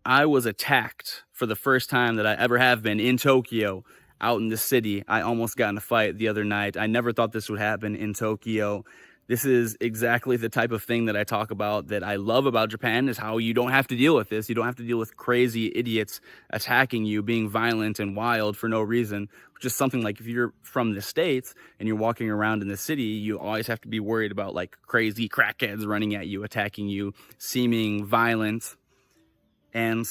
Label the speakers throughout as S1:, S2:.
S1: I was attacked for the first time that I ever have been in Tokyo, out in the city. I almost got in a fight the other night. I never thought this would happen in Tokyo. This is exactly the type of thing that I talk about that I love about Japan, is how you don't have to deal with this. You don't have to deal with crazy idiots attacking you, being violent and wild for no reason. Just something like if you're from the States and you're walking around in the city, you always have to be worried about like crazy crackheads running at you, attacking you, seeming violent. And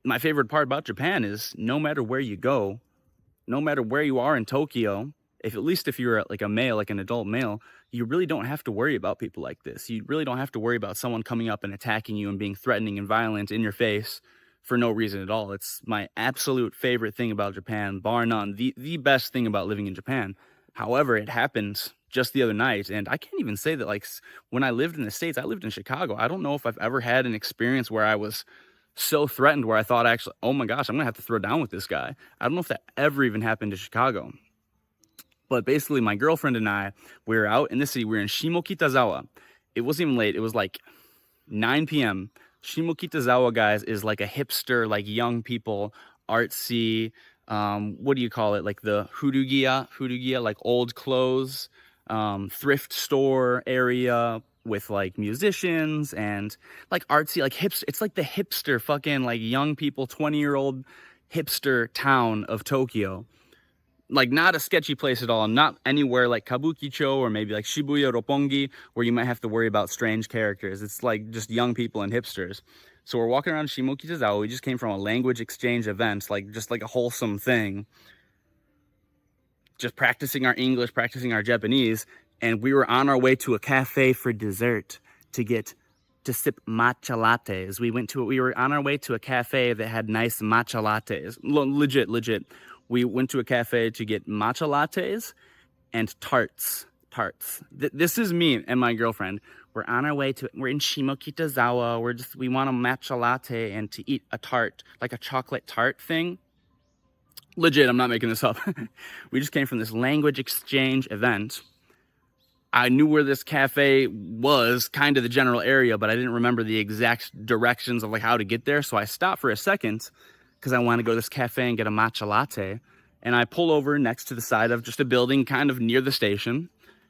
S1: my favorite part about Japan is no matter where you go, no matter where you are in Tokyo, if at least if you're like a male, like an adult male, you really don't have to worry about people like this. You really don't have to worry about someone coming up and attacking you and being threatening and violent in your face for no reason at all. It's my absolute favorite thing about Japan, bar none. The best thing about living in Japan. However, it happened just the other night, and I can't even say that, like, when I lived in the States, I lived in Chicago. I don't know if I've ever had an experience where I was so threatened where I thought, actually, oh my gosh, I'm gonna have to throw down with this guy. I don't know if that ever even happened to Chicago. But basically, my girlfriend and I, we were out in the city. We were in Shimokitazawa. It wasn't even late. It was like 9 p.m. Shimokitazawa, guys, is like a hipster, like young people, artsy, what do you call it? Like the furugiya, like old clothes, thrift store area with like musicians and like artsy, like hipster. It's like the hipster fucking like young people, 20-year-old hipster town of Tokyo. Like not a sketchy place at all. Not anywhere like Kabukicho or maybe like Shibuya Roppongi where you might have to worry about strange characters. It's like just young people and hipsters. So we're walking around Shimokitazawa. We just came from a language exchange event, like just like a wholesome thing. Just practicing our English, practicing our Japanese. And we were on our way to a cafe for dessert to sip matcha lattes. We were on our way to a cafe that had nice matcha lattes. Legit. We went to a cafe to get matcha lattes and tarts. This is me and my girlfriend. We're on our way we're in Shimokitazawa. We want a matcha latte and to eat a tart, like a chocolate tart thing. Legit, I'm not making this up. We just came from this language exchange event. I knew where this cafe was, kind of the general area, but I didn't remember the exact directions of like how to get there. So I stopped for a second because I want to go to this cafe and get a matcha latte. And I pull over next to the side of just a building kind of near the station.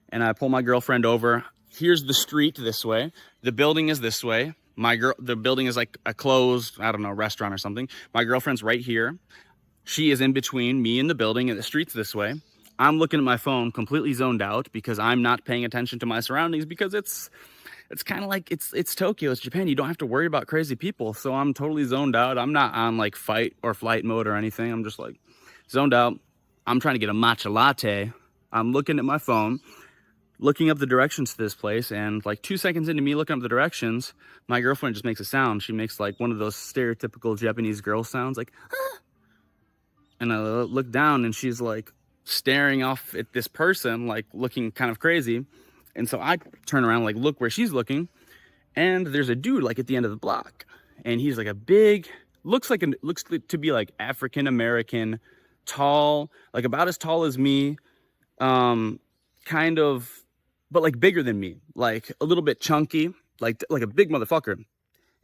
S1: And I pull my girlfriend over. Here's the street this way. The building is this way. The building is like a closed, I don't know, restaurant or something. My girlfriend's right here. She is in between me and the building, and the street's this way. I'm looking at my phone, completely zoned out because I'm not paying attention to my surroundings because it's kind of like it's Tokyo, it's Japan. You don't have to worry about crazy people. So I'm totally zoned out. I'm not on like fight or flight mode or anything. I'm just like zoned out. I'm trying to get a matcha latte. I'm looking at my phone, looking up the directions to this place. And like 2 seconds into me looking up the directions, my girlfriend just makes a sound. She makes like one of those stereotypical Japanese girl sounds like, ah. And I look down and she's like staring off at this person, like looking kind of crazy. And so I turn around, like, look where she's looking, and there's a dude, like, at the end of the block. And he's, like, a big, looks to be, like, African-American, tall, like, about as tall as me, kind of, but, like, bigger than me. Like, a little bit chunky, like a big motherfucker.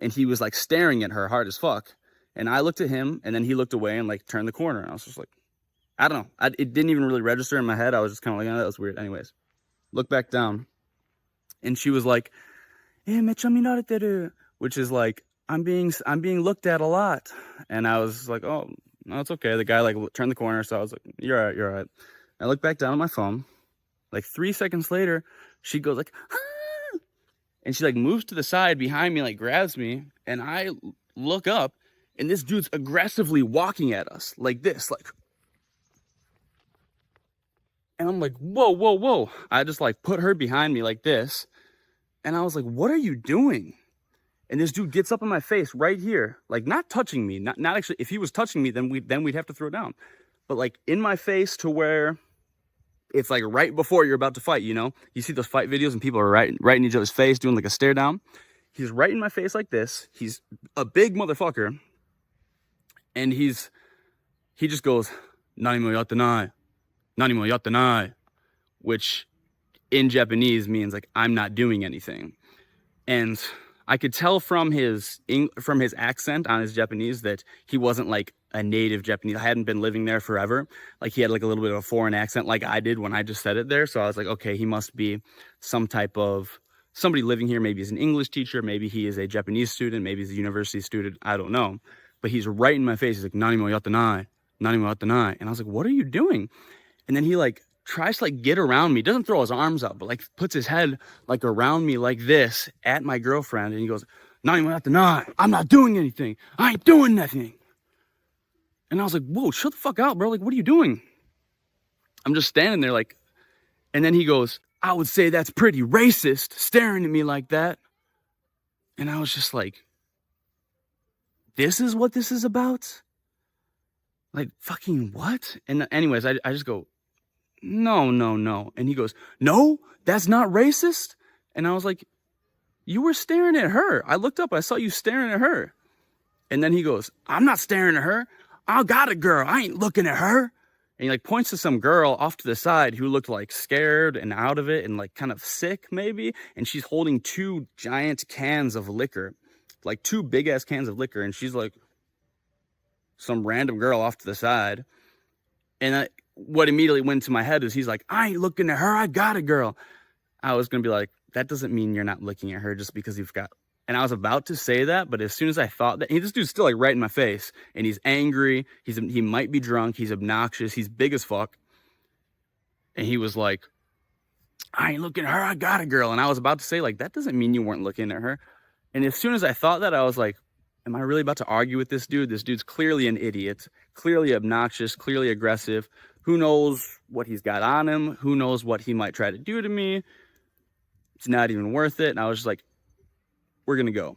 S1: And he was, like, staring at her hard as fuck. And I looked at him, and then he looked away and, like, turned the corner. And I was just like, I don't know. It didn't even really register in my head. I was just kind of like, oh, that was weird. Anyways. Look back down, and she was like, mecha minareteru, which is like, I'm being looked at a lot. And I was like, oh, no, it's okay. The guy like turned the corner, so I was like, you're all right. I look back down at my phone. Like 3 seconds later, she goes like, ah! And she like moves to the side behind me, like grabs me, and I look up, and this dude's aggressively walking at us like this, like. And I'm like, whoa. I just like put her behind me like this. And I was like, what are you doing? And this dude gets up in my face right here, like not touching me, not actually. If he was touching me, then we'd have to throw down. But like in my face to where it's like right before you're about to fight, you know? You see those fight videos and people are right in each other's face doing like a stare down. He's right in my face like this. He's a big motherfucker. And he just goes, "Nani mo yattenai. Nani mo yattenai," which in Japanese means like, I'm not doing anything. And I could tell from his accent on his Japanese that he wasn't like a native Japanese. I hadn't been living there forever. Like he had like a little bit of a foreign accent like I did when I just said it there. So I was like, okay, he must be some type of somebody living here. Maybe he's an English teacher. Maybe he is a Japanese student. Maybe he's a university student. I don't know. But he's right in my face. He's like, "Nani mo yatta nani mo yatta." And I was like, what are you doing? And then he like tries to like get around me, doesn't throw his arms up, but like puts his head like around me like this at my girlfriend. And he goes, "Nani mo yatta, I'm not doing anything. I ain't doing nothing." And I was like, whoa, shut the fuck out, bro. Like, what are you doing? I'm just standing there like, and then he goes, "I would say that's pretty racist," staring at me like that. And I was just like, this is what this is about? Like, fucking what? And anyways, I just go, no. And he goes, "No, that's not racist." And I was like, you were staring at her. I looked up, I saw you staring at her. And then he goes, "I'm not staring at her. I got a girl. I ain't looking at her." And he like points to some girl off to the side who looked like scared and out of it and like kind of sick maybe. And she's holding 2 giant cans of liquor, like 2 big ass cans of liquor. And she's like some random girl off to the side. And what immediately went to my head is he's like, "I ain't looking at her. I got a girl." I was going to be like, that doesn't mean you're not looking at her just because you've got. And I was about to say that, but as soon as I thought that, this dude's still like right in my face, and he's angry. He might be drunk. He's obnoxious. He's big as fuck. And he was like, "I ain't looking at her. I got a girl." And I was about to say like, that doesn't mean you weren't looking at her. And as soon as I thought that, I was like, am I really about to argue with this dude? This dude's clearly an idiot, clearly obnoxious, clearly aggressive. Who knows what he's got on him? Who knows what he might try to do to me? It's not even worth it. And I was just like, we're going to go.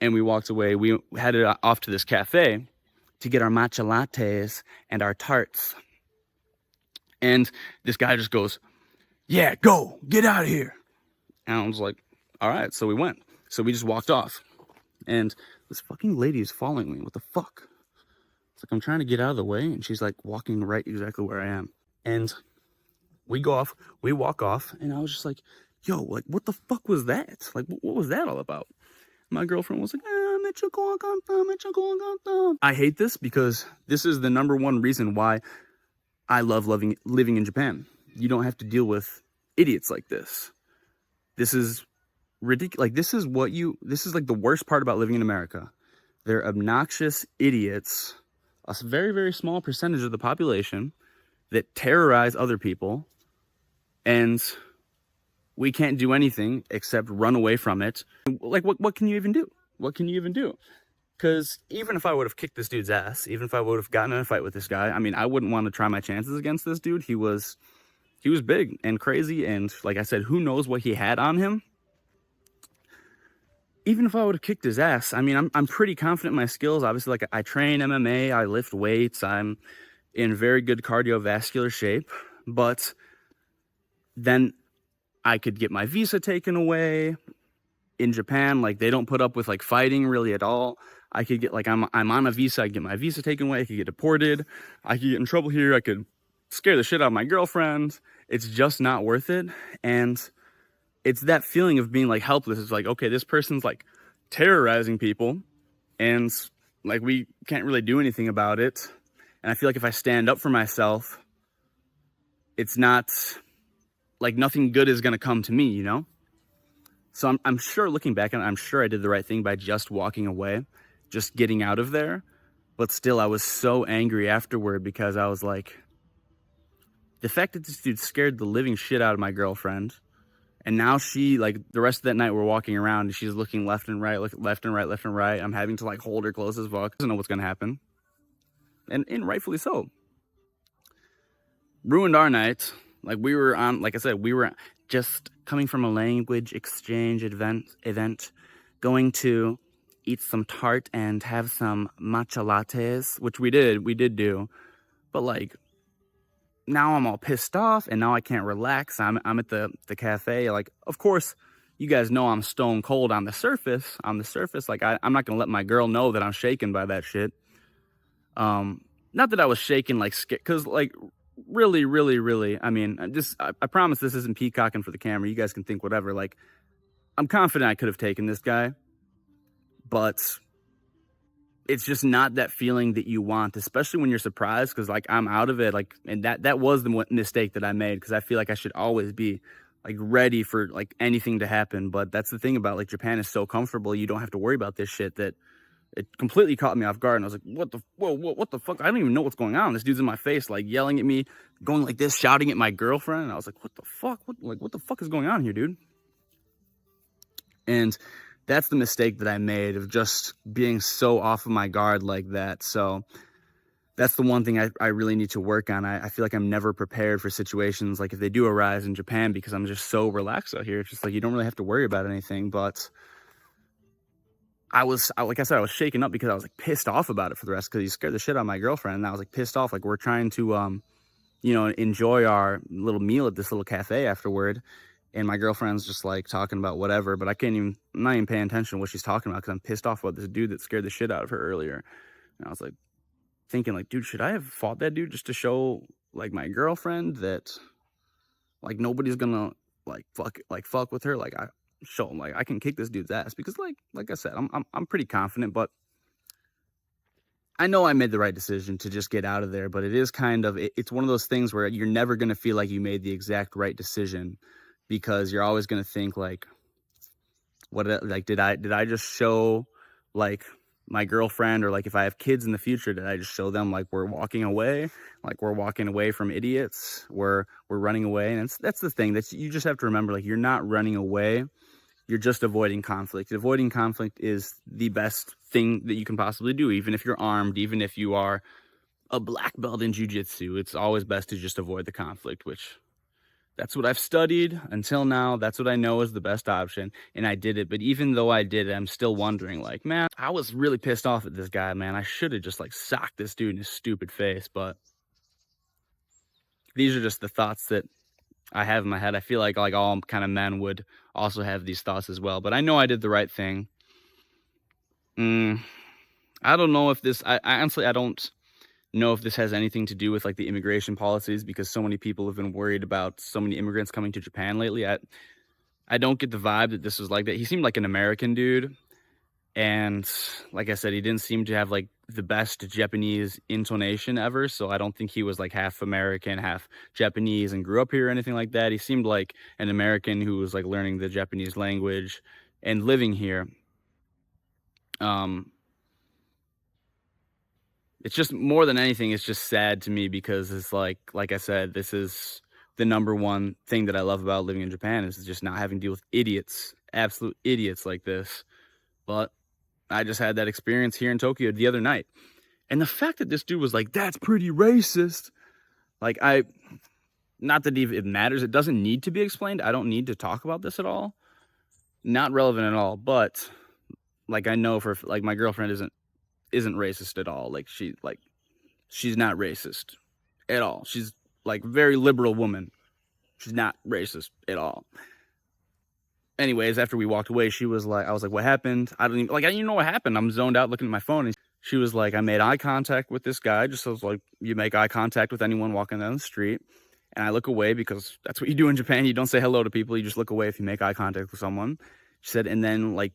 S1: And we walked away. We headed off to this cafe to get our matcha lattes and our tarts. And this guy just goes, "Yeah, go, get out of here." And I was like, all right. So we went. So we just walked off. And this fucking lady is following me. What the fuck? It's like, I'm trying to get out of the way, and she's like walking right exactly where I am. And we walk off, and I was just like, yo, like, what the fuck was that? Like, what was that all about? My girlfriend was like, I hate this because this is the #1 reason why I love living in Japan. You don't have to deal with idiots like this. This is ridiculous. Like, this is like the worst part about living in America. They're obnoxious idiots, a very, very small percentage of the population that terrorize other people, and we can't do anything except run away from it. Like, what can you even do? What can you even do? Because even if I would have kicked this dude's ass, even if I would have gotten in a fight with this guy, I mean, I wouldn't want to try my chances against this dude. He was big and crazy, and like I said, who knows what he had on him. Even if I would have kicked his ass, I mean, I'm pretty confident in my skills. Obviously, like, I train MMA, I lift weights, I'm in very good cardiovascular shape, but then I could get my visa taken away. In Japan, like, they don't put up with like fighting really at all. I could get like, I'm on a visa, I get my visa taken away, I could get deported, I could get in trouble here, I could scare the shit out of my girlfriend. It's just not worth it. And it's that feeling of being like helpless. It's like, okay, this person's like terrorizing people, and like, we can't really do anything about it. And I feel like if I stand up for myself, it's not like, nothing good is going to come to me, you know? So I'm sure, looking back on it, I'm sure I did the right thing by just walking away, just getting out of there. But still, I was so angry afterward because I was like, the fact that this dude scared the living shit out of my girlfriend, and now she, like, the rest of that night we're walking around and she's looking left and right, left and right. I'm having to like hold her close as fuck. Doesn't know what's gonna happen. And rightfully so. Ruined our night. Like, we were on, like I said, we were just coming from a language exchange event, going to eat some tart and have some matcha lattes, which we did do. But like, now I'm all pissed off, and now I can't relax. I'm at the cafe. Like, of course, you guys know I'm stone cold on the surface. Like, I'm not gonna let my girl know that I'm shaken by that shit. Not that I was shaking like scared, because like, really, I mean, I promise this isn't peacocking for the camera. You guys can think whatever. Like, I'm confident I could have taken this guy, but it's just not that feeling that you want, especially when you're surprised. Because like I'm out of it, like, and that was the mistake that I made. Because I feel like I should always be like ready for like anything to happen. But that's the thing about like Japan is so comfortable, you don't have to worry about this shit. That it completely caught me off guard, and I was like, what the fuck? I don't even know what's going on. This dude's in my face, like yelling at me, going like this, shouting at my girlfriend. And I was like, what the fuck? What the fuck is going on here, dude? And that's the mistake that I made, of just being so off of my guard like that. So that's the one thing I really need to work on. I feel like I'm never prepared for situations like if they do arise in Japan, because I'm just so relaxed out here. It's just like you don't really have to worry about anything. But like I said, I was shaken up because I was like pissed off about it for the rest, because he scared the shit out of my girlfriend. And I was like pissed off. Like we're trying to, enjoy our little meal at this little cafe afterward. And my girlfriend's just like talking about whatever, but I'm not even paying attention to what she's talking about, because I'm pissed off about this dude that scared the shit out of her earlier. And I was like thinking like, dude, should I have fought that dude just to show like my girlfriend that like nobody's gonna fuck with her? Like I show him like I can kick this dude's ass, because like I said, I'm pretty confident, but I know I made the right decision to just get out of there. But it is kind of, it's one of those things where you're never going to feel like you made the exact right decision, because you're always going to think like, did I just show like my girlfriend, or like if I have kids in the future, did I just show them like we're walking away from idiots, we're running away? And that's the thing, that you just have to remember, like you're not running away, you're just avoiding conflict. Avoiding conflict is the best thing that you can possibly do. Even if you're armed, even if you are a black belt in jiu-jitsu, it's always best to just avoid the conflict, which that's what I've studied until now. That's what I know is the best option, and I did it. But even though I did it, I'm still wondering, like, man, I was really pissed off at this guy, man. I should have just like socked this dude in his stupid face. But these are just the thoughts that I have in my head. I feel like all kind of men would also have these thoughts as well. But I know I did the right thing. I don't know if this, I honestly, I don't know if this has anything to do with like the immigration policies, because so many people have been worried about so many immigrants coming to Japan lately. I don't get the vibe that this was like that. He seemed like an American dude. And like I said, he didn't seem to have like the best Japanese intonation ever. So I don't think he was like half American, half Japanese and grew up here or anything like that. He seemed like an American who was like learning the Japanese language and living here. It's just, more than anything, it's just sad to me, because it's like I said, this is the number one thing that I love about living in Japan, is just not having to deal with idiots, absolute idiots like this. But I just had that experience here in Tokyo the other night. And the fact that this dude was like, that's pretty racist. Like, not that it matters. It doesn't need to be explained. I don't need to talk about this at all. Not relevant at all. But like, I know for like my girlfriend isn't racist at all. Like she's not racist at all. She's like very liberal woman. She's not racist at all. Anyways, after we walked away, she was like, I was like, what happened? I didn't even know what happened. I'm zoned out looking at my phone. And she was like, I made eye contact with this guy. Just was like, you make eye contact with anyone walking down the street. And I look away, because that's what you do in Japan. You don't say hello to people. You just look away if you make eye contact with someone. She said, and then like,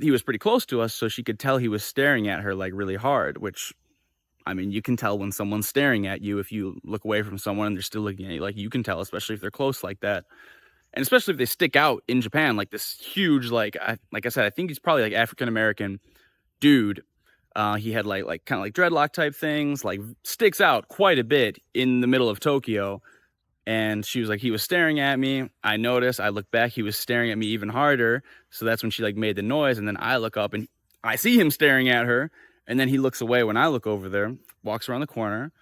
S1: he was pretty close to us, so she could tell he was staring at her like really hard, which, I mean, you can tell when someone's staring at you if you look away from someone and they're still looking at you. Like, you can tell, especially if they're close like that. And especially if they stick out in Japan, like this huge, like I said, I think he's probably like African-American dude. He had like kind of like dreadlock type things, like sticks out quite a bit in the middle of Tokyo. And she was like, he was staring at me. I noticed, I looked back, he was staring at me even harder. So that's when she like made the noise. And then I look up and I see him staring at her. And then he looks away when I look over there, walks around the corner.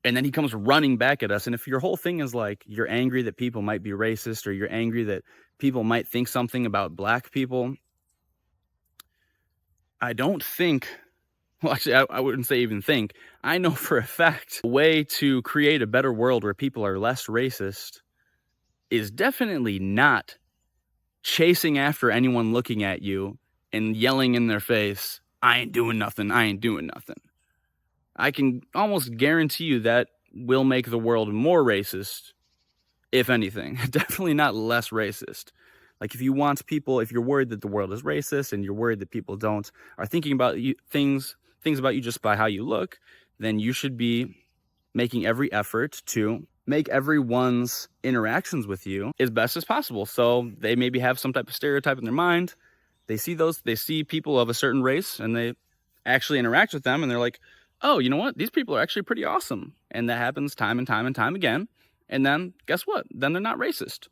S1: And then he comes running back at us. And if your whole thing is like, you're angry that people might be racist, or you're angry that people might think something about black people, I don't think, well, actually, I wouldn't say even think. I know for a fact a way to create a better world where people are less racist is definitely not chasing after anyone looking at you and yelling in their face, I ain't doing nothing, I ain't doing nothing. I can almost guarantee you that will make the world more racist if anything. Definitely not less racist. Like, if you want people, if you're worried that the world is racist and you're worried that people are thinking about you, things about you just by how you look, then you should be making every effort to make everyone's interactions with you as best as possible. So they maybe have some type of stereotype in their mind. They see people of a certain race and they actually interact with them and they're like, oh, you know what? These people are actually pretty awesome. And that happens time and time and time again. And then guess what? Then they're not racist.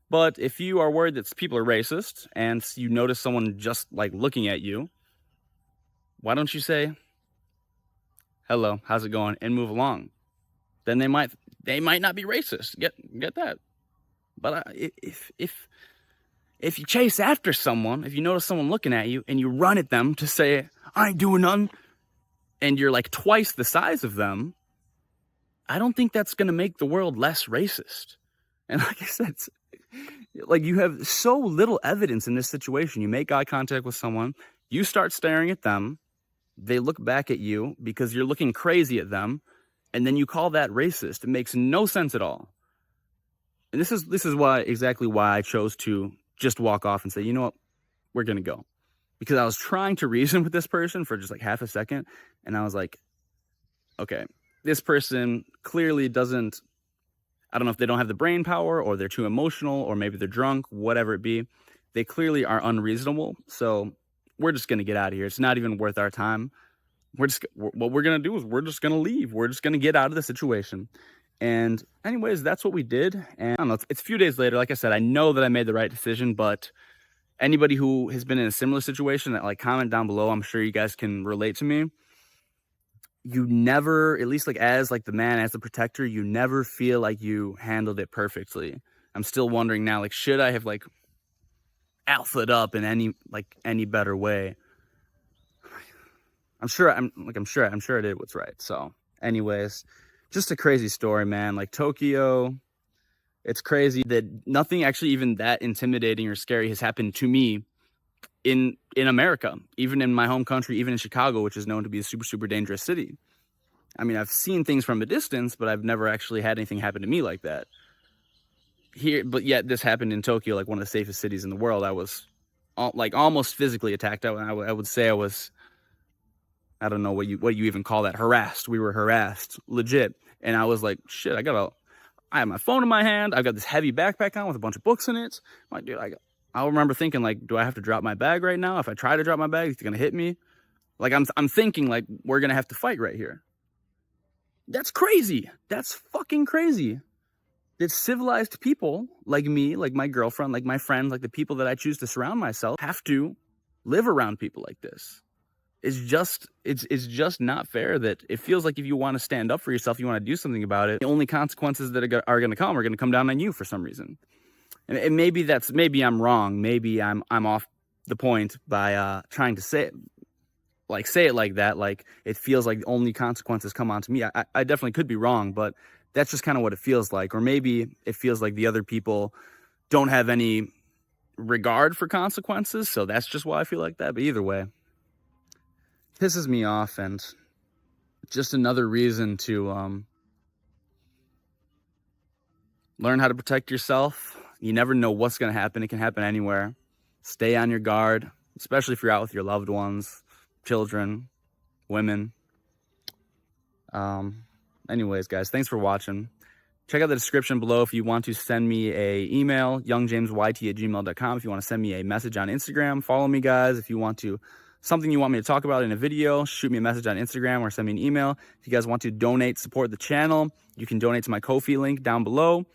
S1: But if you are worried that people are racist and you notice someone just like looking at you, why don't you say, hello, how's it going? And move along. Then they might not be racist. Get that. But if you chase after someone, if you notice someone looking at you and you run at them to say, I ain't doing nothing, and you're like twice the size of them, I don't think that's going to make the world less racist. And like I said, like, you have so little evidence in this situation. You make eye contact with someone, you start staring at them, they look back at you because you're looking crazy at them, and then you call that racist. It makes no sense at all. And this is exactly why I chose to just walk off and say, you know what, we're going to go. Because I was trying to reason with this person for just like half a second, and I was like, okay, this person clearly doesn't, I don't know if they don't have the brain power or they're too emotional or maybe they're drunk, whatever it be. They clearly are unreasonable. So we're just going to get out of here. It's not even worth our time. What we're going to do is we're just going to leave. We're just going to get out of the situation. And anyways, that's what we did. And I don't know, it's a few days later. Like I said, I know that I made the right decision, but anybody who has been in a similar situation, that like, comment down below. I'm sure you guys can relate to me. You never, at least like as like the man, as the protector, you never feel like you handled it perfectly. I'm still wondering now, like, should I have like alphaed up in any better way? I'm sure I did what's right. So anyways, just a crazy story, man. Like, Tokyo, it's crazy that nothing actually even that intimidating or scary has happened to me in America, even in my home country, even in Chicago, which is known to be a super, super dangerous city. I mean, I've seen things from a distance, but I've never actually had anything happen to me like that here. But yet this happened in Tokyo, like one of the safest cities in the world. I was like almost physically attacked. I would say I was, I don't know what you even call that, harassed. We were harassed, legit. And I was like, shit, I have my phone in my hand. I've got this heavy backpack on with a bunch of books in it. I'm like, dude, I remember thinking, like, do I have to drop my bag right now? If I try to drop my bag, it's gonna hit me. Like, I'm thinking, like, we're gonna have to fight right here. That's crazy. That's fucking crazy. That civilized people like me, like my girlfriend, like my friends, like the people that I choose to surround myself, have to live around people like this. It's just not fair. That it feels like if you want to stand up for yourself, you want to do something about it, the only consequences that are going to come down on you for some reason. And maybe I'm wrong. Maybe I'm off the point by trying to say it like that. Like, it feels like the only consequences come onto me. I definitely could be wrong, but that's just kind of what it feels like. Or maybe it feels like the other people don't have any regard for consequences, so that's just why I feel like that. But either way, pisses me off, and just another reason to learn how to protect yourself. You never know what's going to happen. It can happen anywhere. Stay on your guard, especially if you're out with your loved ones, children, women. Anyways, guys, thanks for watching. Check out the description below if you want to send me a email, youngjamesYT@gmail.com. If you want to send me a message on Instagram, follow me, guys. If you want something you want me to talk about in a video, shoot me a message on Instagram or send me an email. If you guys want to donate, support the channel, you can donate to my Ko-fi link down below.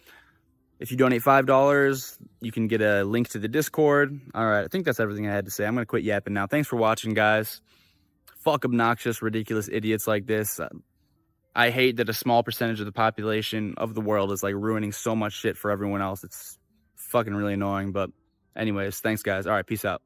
S1: If you donate $5, you can get a link to the Discord. All right, I think that's everything I had to say. I'm going to quit yapping now. Thanks for watching, guys. Fuck obnoxious, ridiculous idiots like this. I hate that a small percentage of the population of the world is like ruining so much shit for everyone else. It's fucking really annoying. But anyways, thanks, guys. All right, peace out.